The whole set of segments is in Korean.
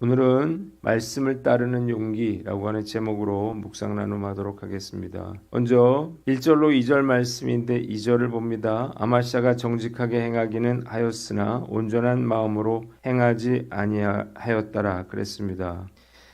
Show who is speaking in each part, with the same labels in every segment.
Speaker 1: 오늘은 말씀을 따르는 용기라고 하는 제목으로 묵상 나눔하도록 하겠습니다. 먼저 1절로 2절 말씀인데 2절을 봅니다. 아마시아가 정직하게 행하기는 하였으나 온전한 마음으로 행하지 아니하였더라 그랬습니다.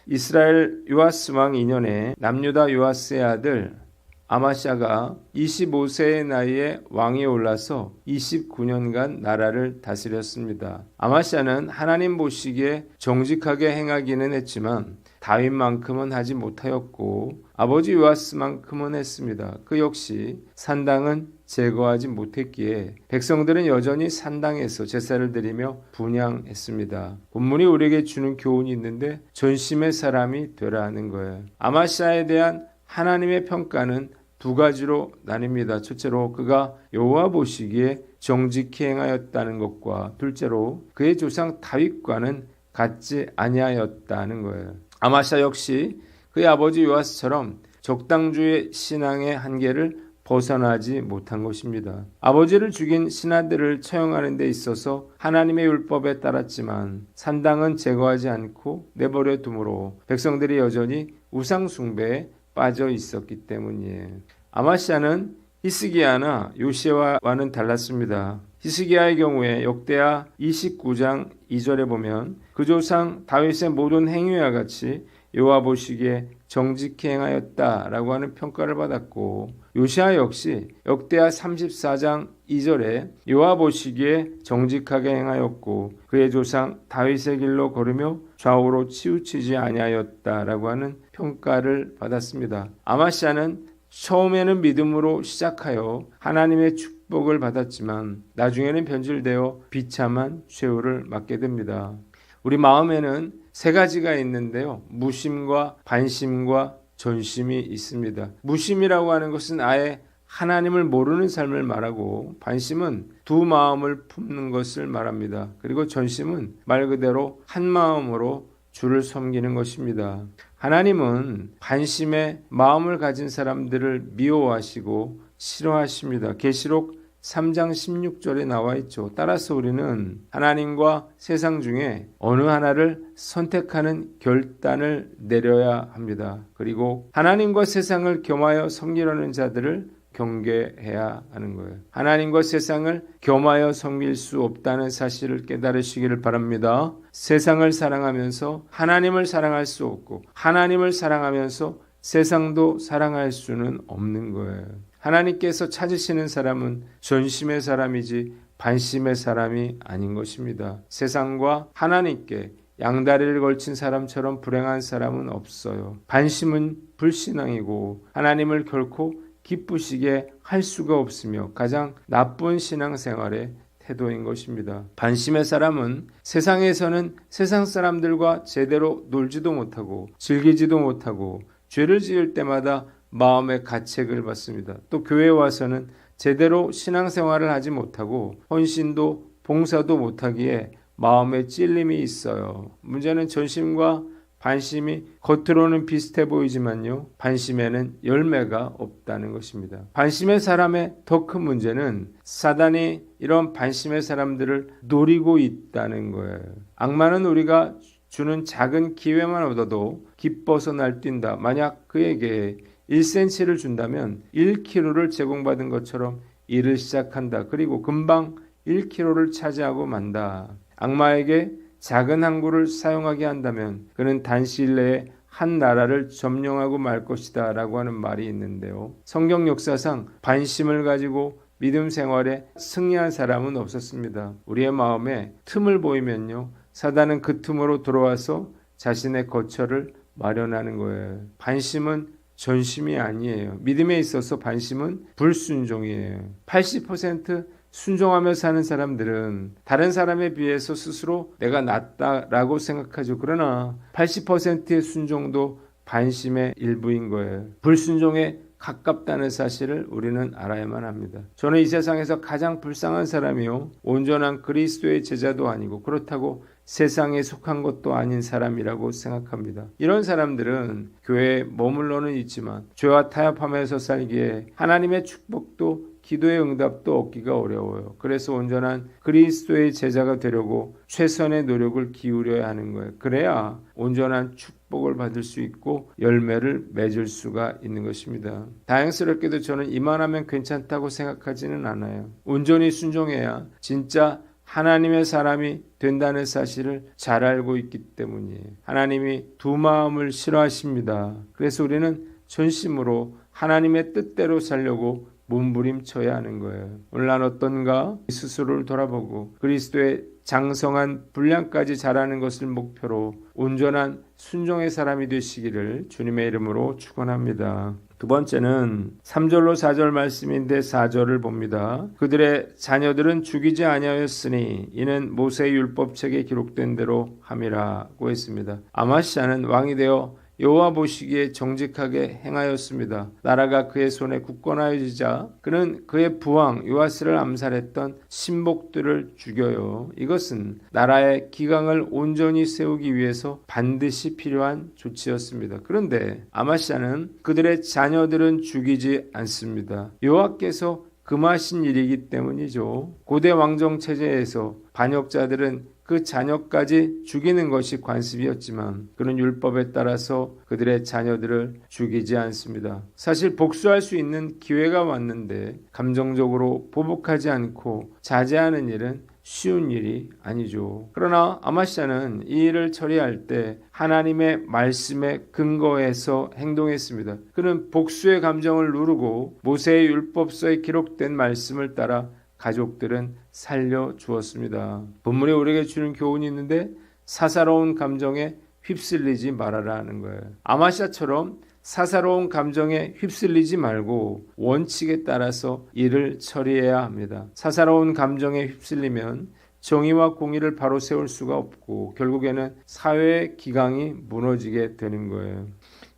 Speaker 1: 이스라엘 요아스 왕 2년에 남유다 요아스의 아들 아마시아가 25세의 나이에 왕위에 올라서 29년간 나라를 다스렸습니다. 아마시아는 하나님 보시기에 정직하게 행하기는 했지만 다윗만큼은 하지 못하였고 아버지 요아스만큼은 했습니다. 그 역시 산당은 제거하지 못했기에 백성들은 여전히 산당에서 제사를 드리며 분향했습니다. 본문이 우리에게 주는 교훈이 있는데 전심의 사람이 되라 하는 거예요. 아마시아에 대한 하나님의 평가는 두 가지로 나뉩니다. 첫째로 그가 여호와 보시기에 정직히 행하였다는 것과 둘째로 그의 조상 다윗과는 같지 아니하였다는 거예요. 아마시아 역시 그의 아버지 요아스처럼 적당주의 신앙의 한계를 벗어나지 못한 것입니다. 아버지를 죽인 신하들을 처형하는 데 있어서 하나님의 율법에 따랐지만 산당은 제거하지 않고 내버려 두므로 백성들이 여전히 우상 숭배에 빠져 있었기 때문이에요. 아마시아는 히스기야나 요시아와는 달랐습니다. 히스기야의 경우에 역대하 29장 2절에 보면 그 조상 다윗의 모든 행위와 같이 여호와 보시기에 정직히 행하였다라고 하는 평가를 받았고 요시아 역시 역대하 34장 2절에 여호와 보시기에 정직하게 행하였고 그의 조상 다윗의 길로 걸으며 좌우로 치우치지 아니하였다라고 하는 평가를 받았습니다. 아마시아는 처음에는 믿음으로 시작하여 하나님의 축복을 받았지만 나중에는 변질되어 비참한 최후를 맞게 됩니다. 우리 마음에는 세 가지가 있는데요. 무심과 반심과 전심이 있습니다. 무심이라고 하는 것은 아예 하나님을 모르는 삶을 말하고 반심은 두 마음을 품는 것을 말합니다. 그리고 전심은 말 그대로 한 마음으로 주를 섬기는 것입니다. 하나님은 반심의 마음을 가진 사람들을 미워하시고 싫어하십니다. 계시록 3장 16절에 나와 있죠. 따라서 우리는 하나님과 세상 중에 어느 하나를 선택하는 결단을 내려야 합니다. 그리고 하나님과 세상을 겸하여 섬기려는 자들을 경계해야 하는 거예요. 하나님과 세상을 겸하여 섬길 수 없다는 사실을 깨달으시기를 바랍니다. 세상을 사랑하면서 하나님을 사랑할 수 없고 하나님을 사랑하면서 세상도 사랑할 수는 없는 거예요. 하나님께서 찾으시는 사람은 전심의 사람이지 반심의 사람이 아닌 것입니다. 세상과 하나님께 양다리를 걸친 사람처럼 불행한 사람은 없어요. 반심은 불신앙이고 하나님을 결코 기쁘시게 할 수가 없으며 가장 나쁜 신앙생활의 태도인 것입니다. 반심의 사람은 세상에서는 세상 사람들과 제대로 놀지도 못하고 즐기지도 못하고 죄를 지을 때마다 마음의 가책을 받습니다. 또 교회에 와서는 제대로 신앙생활을 하지 못하고 헌신도 봉사도 못하기에 마음에 찔림이 있어요. 문제는 전심과 반심이 겉으로는 비슷해 보이지만요. 반심에는 열매가 없다는 것입니다. 반심의 사람의 더 큰 문제는 사단이 이런 반심의 사람들을 노리고 있다는 거예요. 악마는 우리가 주는 작은 기회만 얻어도 기뻐서 날뛴다. 만약 그에게 1cm를 준다면 1kg를 제공받은 것처럼 일을 시작한다. 그리고 금방 1kg를 차지하고 만다. 악마에게 작은 항구를 사용하게 한다면 그는 단시일 내에 한 나라를 점령하고 말 것이다 라고 하는 말이 있는데요. 성경 역사상 반심을 가지고 믿음 생활에 승리한 사람은 없었습니다. 우리의 마음에 틈을 보이면요. 사단은 그 틈으로 들어와서 자신의 거처를 마련하는 거예요. 반심은 전심이 아니에요. 믿음에 있어서 반심은 불순종이에요. 80% 순종하며 사는 사람들은 다른 사람에 비해서 스스로 내가 낫다라고 생각하죠. 그러나 80%의 순종도 반심의 일부인 거예요. 불순종에 가깝다는 사실을 우리는 알아야만 합니다. 저는 이 세상에서 가장 불쌍한 사람이요. 온전한 그리스도의 제자도 아니고 그렇다고 세상에 속한 것도 아닌 사람이라고 생각합니다. 이런 사람들은 교회에 머물러는 있지만 죄와 타협하면서 살기에 하나님의 축복도 기도의 응답도 얻기가 어려워요. 그래서 온전한 그리스도의 제자가 되려고 최선의 노력을 기울여야 하는 거예요. 그래야 온전한 축복을 받을 수 있고 열매를 맺을 수가 있는 것입니다. 다행스럽게도 저는 이만하면 괜찮다고 생각하지는 않아요. 온전히 순종해야 진짜 하나님의 사람이 된다는 사실을 잘 알고 있기 때문이에요. 하나님이 두 마음을 싫어하십니다. 그래서 우리는 전심으로 하나님의 뜻대로 살려고 몸부림쳐야 하는 거예요. 오늘 난 어떤가 스스로를 돌아보고 그리스도의 장성한 분량까지 자라는 것을 목표로 온전한 순종의 사람이 되시기를 주님의 이름으로 축원합니다. 두 번째는 3절로 4절 말씀인데 4절을 봅니다. 그들의 자녀들은 죽이지 아니하였으니 이는 모세의 율법책에 기록된 대로 함이라고 했습니다. 아마시아는 왕이 되어 여호와 보시기에 정직하게 행하였습니다. 나라가 그의 손에 굳건하여지자 그는 그의 부왕 요아스를 암살했던 신복들을 죽여요. 이것은 나라의 기강을 온전히 세우기 위해서 반드시 필요한 조치였습니다. 그런데 아마시아는 그들의 자녀들은 죽이지 않습니다. 여호와께서 금하신 일이기 때문이죠. 고대 왕정 체제에서 반역자들은 그 자녀까지 죽이는 것이 관습이었지만 그는 율법에 따라서 그들의 자녀들을 죽이지 않습니다. 사실 복수할 수 있는 기회가 왔는데 감정적으로 보복하지 않고 자제하는 일은 쉬운 일이 아니죠. 그러나 아마시아는 이 일을 처리할 때 하나님의 말씀에 근거해서 행동했습니다. 그는 복수의 감정을 누르고 모세의 율법서에 기록된 말씀을 따라 가족들은 살려주었습니다. 본문에 우리에게 주는 교훈이 있는데 사사로운 감정에 휩쓸리지 말아라 하는 거예요. 아마시아처럼 사사로운 감정에 휩쓸리지 말고 원칙에 따라서 일을 처리해야 합니다. 사사로운 감정에 휩쓸리면 정의와 공의를 바로 세울 수가 없고 결국에는 사회의 기강이 무너지게 되는 거예요.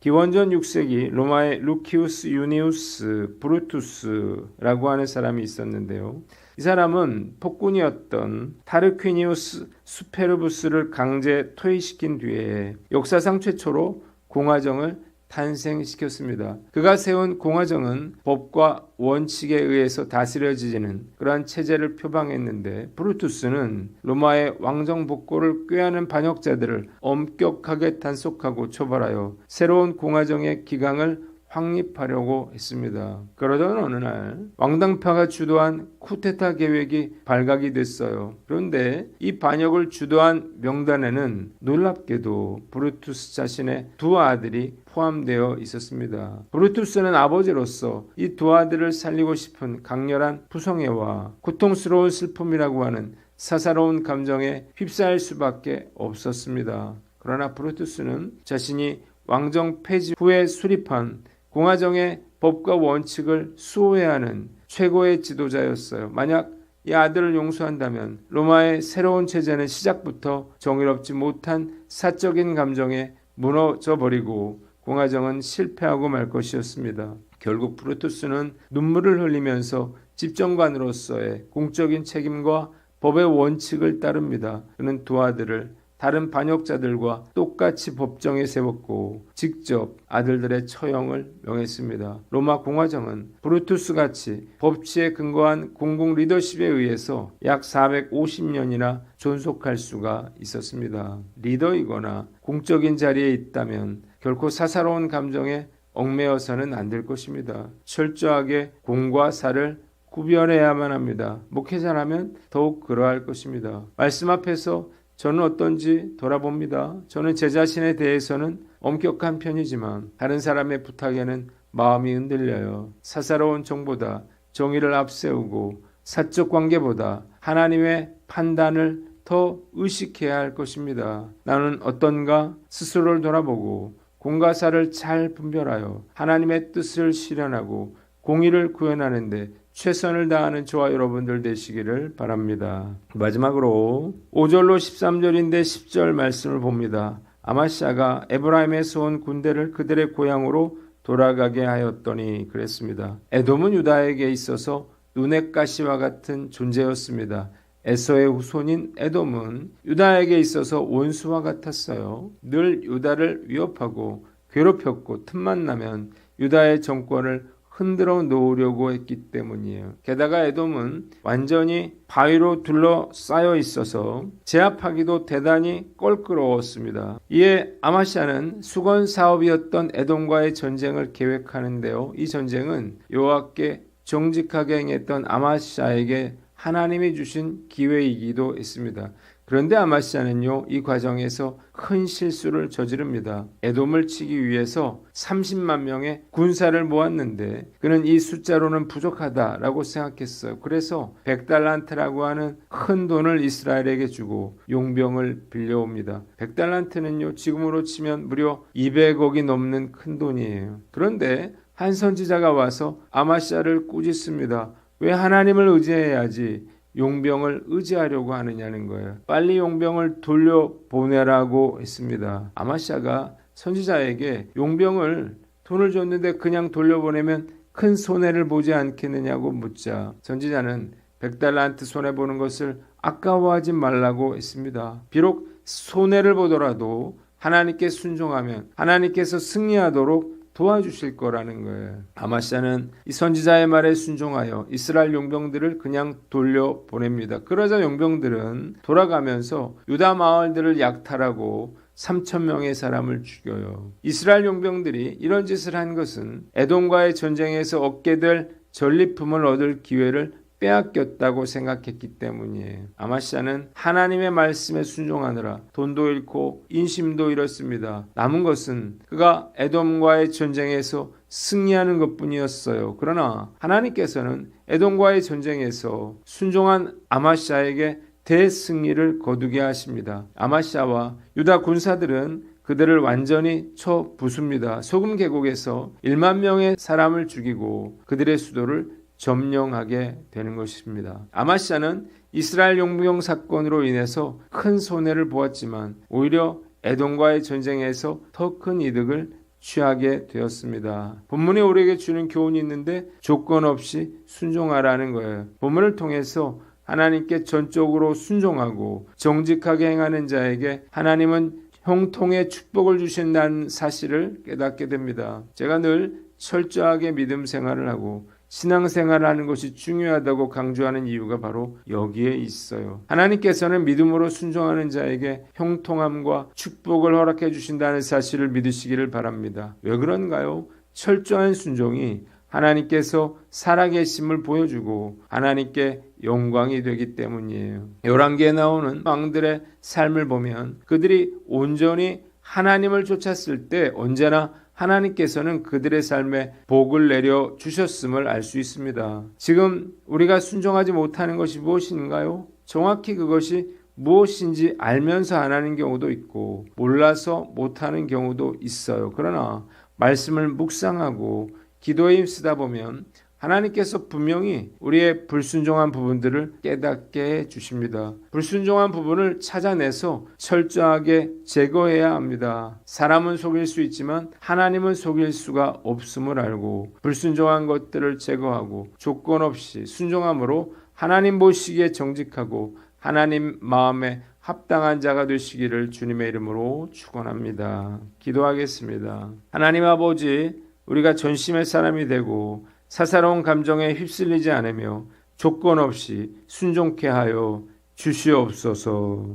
Speaker 1: 기원전 6세기 로마의 루키우스 유니우스 브루투스라고 하는 사람이 있었는데요. 이 사람은 폭군이었던 타르퀴니우스 수페르부스를 강제 퇴위시킨 뒤에 역사상 최초로 공화정을 탄생시켰습니다. 그가 세운 공화정은 법과 원칙에 의해서 다스려지는 그러한 체제를 표방했는데 브루투스는 로마의 왕정 복고를 꾀하는 반역자들을 엄격하게 단속하고 처벌하여 새로운 공화정의 기강을 확립하려고 했습니다. 그러던 어느 날 왕당파가 주도한 쿠데타 계획이 발각이 됐어요. 그런데 이 반역을 주도한 명단에는 놀랍게도 브루투스 자신의 두 아들이 포함되어 있었습니다. 브루투스는 아버지로서 이 두 아들을 살리고 싶은 강렬한 부성애와 고통스러운 슬픔이라고 하는 사사로운 감정에 휩싸일 수밖에 없었습니다. 그러나 브루투스는 자신이 왕정 폐지 후에 수립한 공화정의 법과 원칙을 수호해야 하는 최고의 지도자였어요. 만약 이 아들을 용서한다면 로마의 새로운 체제는 시작부터 정의롭지 못한 사적인 감정에 무너져버리고 공화정은 실패하고 말 것이었습니다. 결국 브루투스는 눈물을 흘리면서 집정관으로서의 공적인 책임과 법의 원칙을 따릅니다. 그는 두 아들을 다른 반역자들과 똑같이 법정에 세웠고 직접 아들들의 처형을 명했습니다. 로마 공화정은 브루투스같이 법치에 근거한 공공 리더십에 의해서 약 450년이나 존속할 수가 있었습니다. 리더이거나 공적인 자리에 있다면 결코 사사로운 감정에 얽매여서는 안 될 것입니다. 철저하게 공과 사를 구별해야만 합니다. 목회자라면 더욱 그러할 것입니다. 말씀 앞에서 저는 어떤지 돌아봅니다. 저는 제 자신에 대해서는 엄격한 편이지만 다른 사람의 부탁에는 마음이 흔들려요. 사사로운 정보다 정의를 앞세우고 사적 관계보다 하나님의 판단을 더 의식해야 할 것입니다. 나는 어떤가 스스로를 돌아보고 공과 사를 잘 분별하여 하나님의 뜻을 실현하고 공의를 구현하는데 최선을 다하는 저와 여러분들 되시기를 바랍니다. 마지막으로 5절로 13절인데 10절 말씀을 봅니다. 아마시아가 에브라임에서 온 군대를 그들의 고향으로 돌아가게 하였더니 그랬습니다. 에돔은 유다에게 있어서 눈의 가시와 같은 존재였습니다. 에서의 후손인 에돔은 유다에게 있어서 원수와 같았어요. 늘 유다를 위협하고 괴롭혔고 틈만 나면 유다의 정권을 흔들어 놓으려고 했기 때문이에요. 게다가 에돔은 완전히 바위로 둘러싸여 있어서 제압하기도 대단히 껄끄러웠습니다. 이에 아마시아는 수건 사업이었던 에돔과의 전쟁을 계획하는데요. 이 전쟁은 여호와께 정직하게 행했던 아마시아에게 하나님이 주신 기회이기도 했습니다. 그런데 아마시아는요, 이 과정에서 큰 실수를 저지릅니다. 에돔을 치기 위해서 30만 명의 군사를 모았는데 그는 이 숫자로는 부족하다라고 생각했어요. 그래서 100달란트라고 하는 큰 돈을 이스라엘에게 주고 용병을 빌려옵니다. 100달란트는요, 지금으로 치면 무려 200억이 넘는 큰 돈이에요. 그런데 한 선지자가 와서 아마시아를 꾸짖습니다. 왜 하나님을 의지해야지 용병을 의지하려고 하느냐는 거예요. 빨리 용병을 돌려보내라고 했습니다. 아마시아가 선지자에게 용병을 돈을 줬는데 그냥 돌려보내면 큰 손해를 보지 않겠느냐고 묻자 선지자는 100달란트 손해보는 것을 아까워하지 말라고 했습니다. 비록 손해를 보더라도 하나님께 순종하면 하나님께서 승리하도록 도와주실 거라는 거예요. 아마시아는 이 선지자의 말에 순종하여 이스라엘 용병들을 그냥 돌려보냅니다. 그러자 용병들은 돌아가면서 유다 마을들을 약탈하고 3,000명의 사람을 죽여요. 이스라엘 용병들이 이런 짓을 한 것은 에돔과의 전쟁에서 얻게 될 전리품을 얻을 기회를 빼앗겼다고 생각했기 때문이에요. 아마시아는 하나님의 말씀에 순종하느라 돈도 잃고 인심도 잃었습니다. 남은 것은 그가 에돔과의 전쟁에서 승리하는 것뿐이었어요. 그러나 하나님께서는 에돔과의 전쟁에서 순종한 아마시아에게 대승리를 거두게 하십니다. 아마시아와 유다 군사들은 그들을 완전히 쳐 부숩니다. 소금 계곡에서 1만 명의 사람을 죽이고 그들의 수도를 점령하게 되는 것입니다. 아마시아는 이스라엘 용병 사건으로 인해서 큰 손해를 보았지만 오히려 에돔과의 전쟁에서 더 큰 이득을 취하게 되었습니다. 본문이 우리에게 주는 교훈이 있는데 조건 없이 순종하라는 거예요. 본문을 통해서 하나님께 전적으로 순종하고 정직하게 행하는 자에게 하나님은 형통의 축복을 주신다는 사실을 깨닫게 됩니다. 제가 늘 철저하게 믿음 생활을 하고 신앙생활을 하는 것이 중요하다고 강조하는 이유가 바로 여기에 있어요. 하나님께서는 믿음으로 순종하는 자에게 형통함과 축복을 허락해 주신다는 사실을 믿으시기를 바랍니다. 왜 그런가요? 철저한 순종이 하나님께서 살아계심을 보여주고 하나님께 영광이 되기 때문이에요. 열왕기에 나오는 왕들의 삶을 보면 그들이 온전히 하나님을 쫓았을 때 언제나 하나님께서는 그들의 삶에 복을 내려 주셨음을 알 수 있습니다. 지금 우리가 순종하지 못하는 것이 무엇인가요? 정확히 그것이 무엇인지 알면서 안 하는 경우도 있고 몰라서 못하는 경우도 있어요. 그러나 말씀을 묵상하고 기도에 힘쓰다 보면 하나님께서 분명히 우리의 불순종한 부분들을 깨닫게 해주십니다. 불순종한 부분을 찾아내서 철저하게 제거해야 합니다. 사람은 속일 수 있지만 하나님은 속일 수가 없음을 알고 불순종한 것들을 제거하고 조건 없이 순종함으로 하나님 보시기에 정직하고 하나님 마음에 합당한 자가 되시기를 주님의 이름으로 축원합니다. 기도하겠습니다. 하나님 아버지, 우리가 전심의 사람이 되고 사사로운 감정에 휩쓸리지 않으며 조건 없이 순종케 하여 주시옵소서.